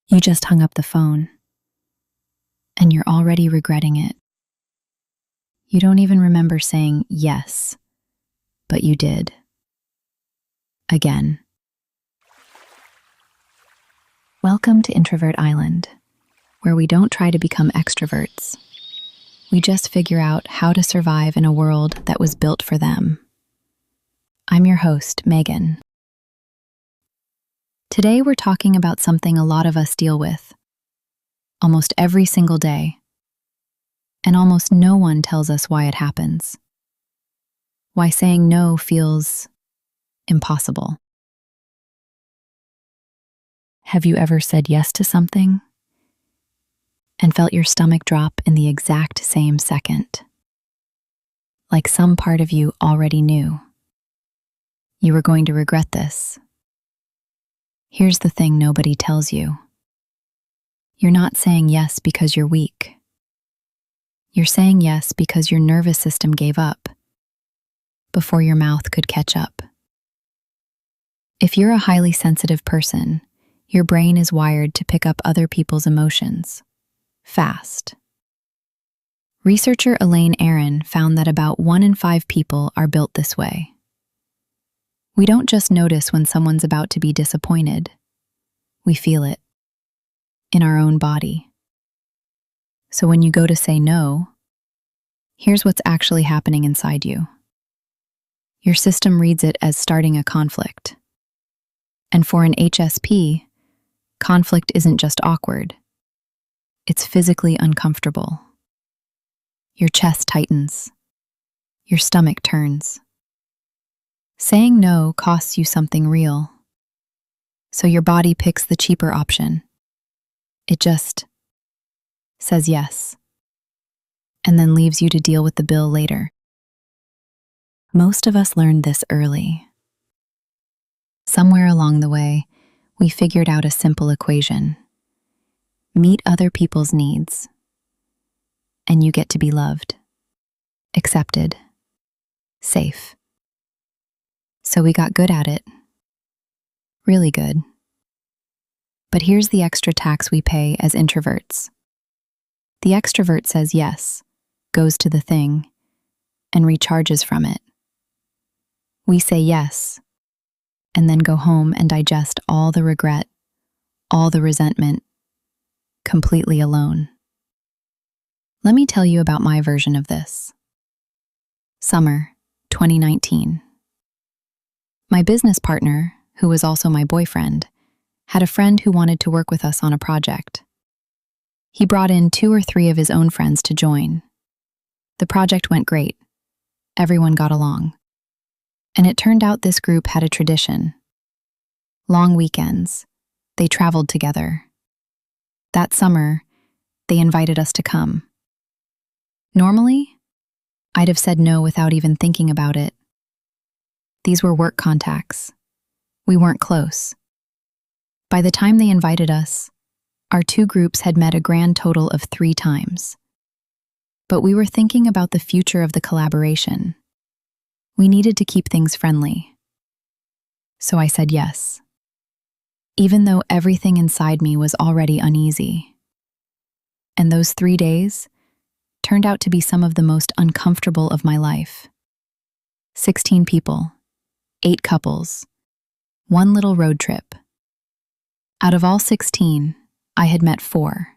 You just hung up the phone, and you're already regretting it. You don't even remember saying yes, but you did. Again. Welcome to Introvert Island, where we don't try to become extroverts. We just figure out how to survive in a world that was built for them. I'm your host, Megan. Today we're talking about something a lot of us deal with, almost every single day, and almost no one tells us why it happens. Why saying no feels impossible. Have you ever said yes to something and felt your stomach drop in the exact same second? Like some part of you already knew you were going to regret this. Here's the thing nobody tells you. You're not saying yes because you're weak. You're saying yes because your nervous system gave up before your mouth could catch up. If you're a highly sensitive person, your brain is wired to pick up other people's emotions fast. Researcher Elaine Aron found that about 1 in 5 people are built this way. We don't just notice when someone's about to be disappointed. We feel it in our own body. So when you go to say no, here's what's actually happening inside you. Your system reads it as starting a conflict. And for an HSP, conflict isn't just awkward. It's physically uncomfortable. Your chest tightens. Your stomach turns. Saying no costs you something real. So your body picks the cheaper option. It just says yes, and then leaves you to deal with the bill later. Most of us learned this early. Somewhere along the way, we figured out a simple equation. Meet other people's needs, and you get to be loved, accepted, safe. So we got good at it. Really good. But here's the extra tax we pay as introverts. The extrovert says yes, goes to the thing, and recharges from it. We say yes, and then go home and digest all the regret, all the resentment, completely alone. Let me tell you about my version of this. Summer 2019. My business partner, who was also my boyfriend, had a friend who wanted to work with us on a project. He brought in 2 or 3 of his own friends to join. The project went great. Everyone got along. And it turned out this group had a tradition. Long weekends. They traveled together. That summer, they invited us to come. Normally, I'd have said no without even thinking about it. These were work contacts. We weren't close. By the time they invited us, our 2 groups had met a grand total of 3 times. But we were thinking about the future of the collaboration. We needed to keep things friendly. So I said yes, even though everything inside me was already uneasy. And those 3 days turned out to be some of the most uncomfortable of my life. 16 people, 8 couples, 1 little road trip. Out of all 16, I had met 4.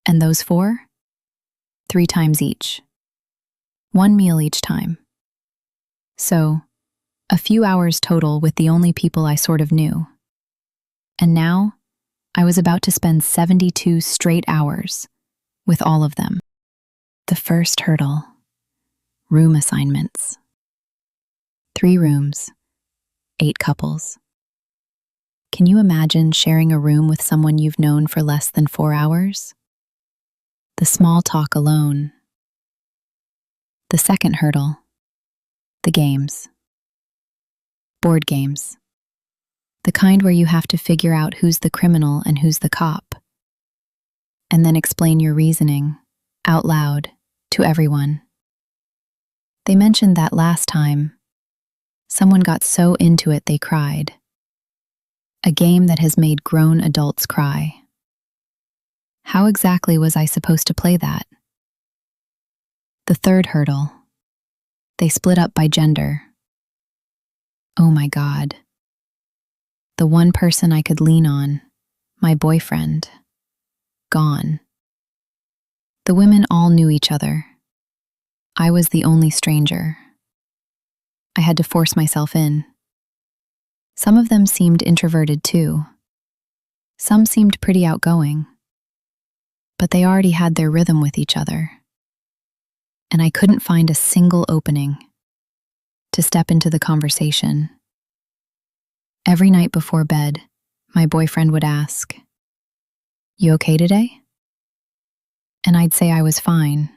And those 4? 3 times each. 1 meal each time. So, a few hours total with the only people I sort of knew. And now, I was about to spend 72 straight hours with all of them. The first hurdle. Room assignments. 3 rooms, 8 couples. Can you imagine sharing a room with someone you've known for less than 4 hours? The small talk alone. The second hurdle. The games. Board games. The kind where you have to figure out who's the criminal and who's the cop. And then explain your reasoning, out loud, to everyone. They mentioned that last time, someone got so into it they cried. a game that has made grown adults cry. How exactly was I supposed to play that? The third hurdle. They split up by gender. Oh my God. The one person I could lean on, my boyfriend, gone. The women all knew each other. I was the only stranger. I had to force myself in. Some of them seemed introverted too. Some seemed pretty outgoing. But they already had their rhythm with each other. And I couldn't find a single opening to step into the conversation. Every night before bed, my boyfriend would ask, "You okay today?" And I'd say I was fine,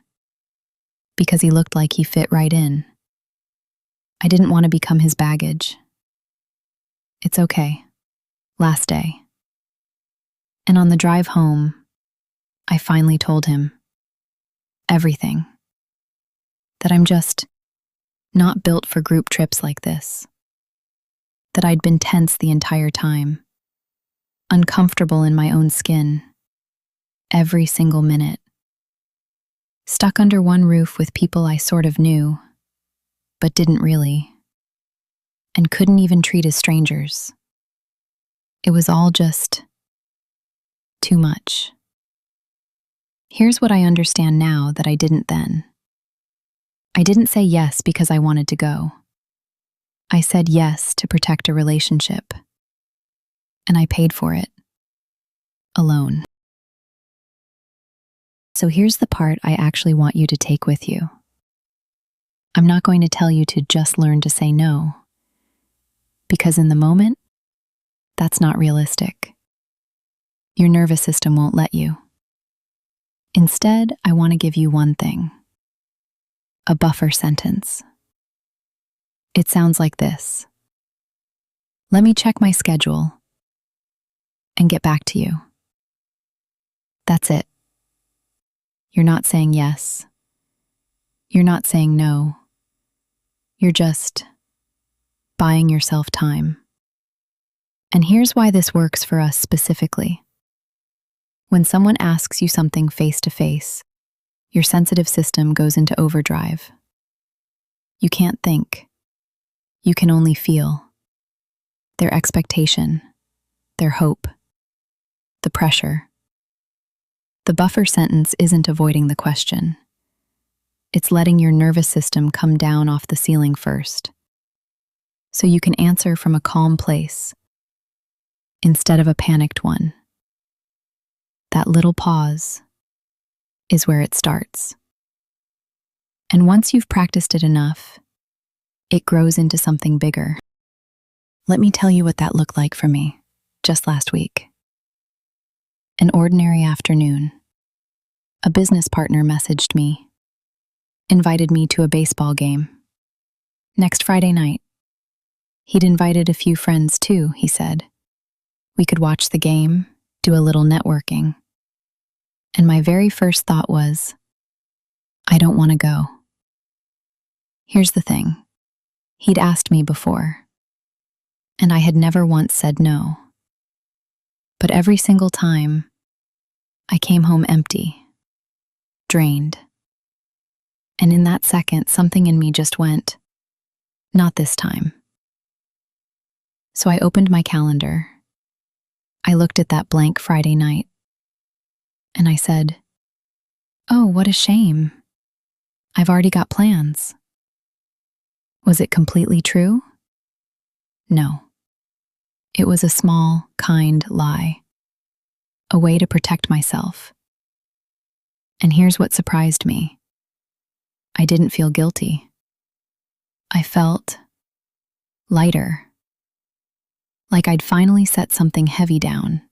because he looked like he fit right in. I didn't want to become his baggage. It's okay. Last day. And on the drive home, I finally told him everything. That I'm just not built for group trips like this. That I'd been tense the entire time, uncomfortable in my own skin, every single minute. Stuck under one roof with people I sort of knew, but didn't really, and couldn't even treat as strangers. It was all just too much. Here's what I understand now that I didn't then. I didn't say yes because I wanted to go. I said yes to protect a relationship. And I paid for it. Alone. So here's the part I actually want you to take with you. I'm not going to tell you to just learn to say no. Because in the moment, that's not realistic. Your nervous system won't let you. Instead, I want to give you one thing. A buffer sentence. It sounds like this. Let me check my schedule and get back to you. That's it. You're not saying yes. You're not saying no. You're just buying yourself time. And here's why this works for us specifically. When someone asks you something face to face, your sensitive system goes into overdrive. You can't think. You can only feel. Their expectation, their hope, the pressure. The buffer sentence isn't avoiding the question. It's letting your nervous system come down off the ceiling first, so you can answer from a calm place instead of a panicked one. That little pause is where it starts. And once you've practiced it enough, it grows into something bigger. Let me tell you what that looked like for me just last week. An ordinary afternoon. A business partner messaged me, invited me to a baseball game. Next Friday night. He'd invited a few friends too, he said. We could watch the game, do a little networking. And my very first thought was, I don't want to go. Here's the thing. He'd asked me before, and I had never once said no. But every single time, I came home empty, drained. And in that second, something in me just went, not this time. So I opened my calendar. I looked at that blank Friday night, and I said, oh, what a shame. I've already got plans. Was it completely true? No. It was a small, kind lie. A way to protect myself. And here's what surprised me. I didn't feel guilty. I felt lighter. Like I'd finally set something heavy down.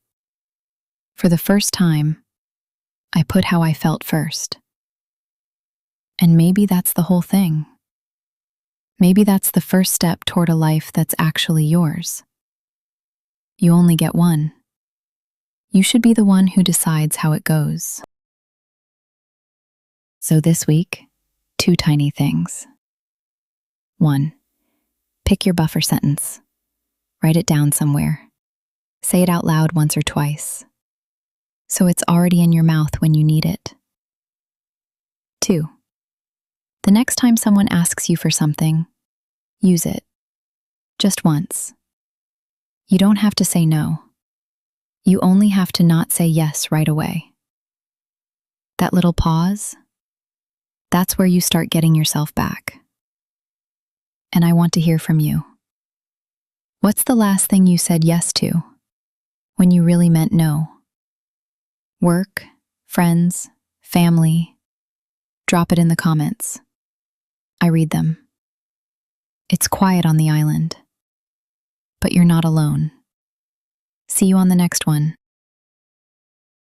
For the first time, I put how I felt first. And maybe that's the whole thing. Maybe that's the first step toward a life that's actually yours. You only get one. You should be the one who decides how it goes. So this week, 2 tiny things. 1. Pick your buffer sentence. Write it down somewhere. Say it out loud once or twice, so it's already in your mouth when you need it. 2. The next time someone asks you for something, use it. Just once. You don't have to say no. You only have to not say yes right away. That little pause, that's where you start getting yourself back. And I want to hear from you. What's the last thing you said yes to when you really meant no? Work, friends, family. Drop it in the comments. I read them. It's quiet on the island, but you're not alone. See you on the next one.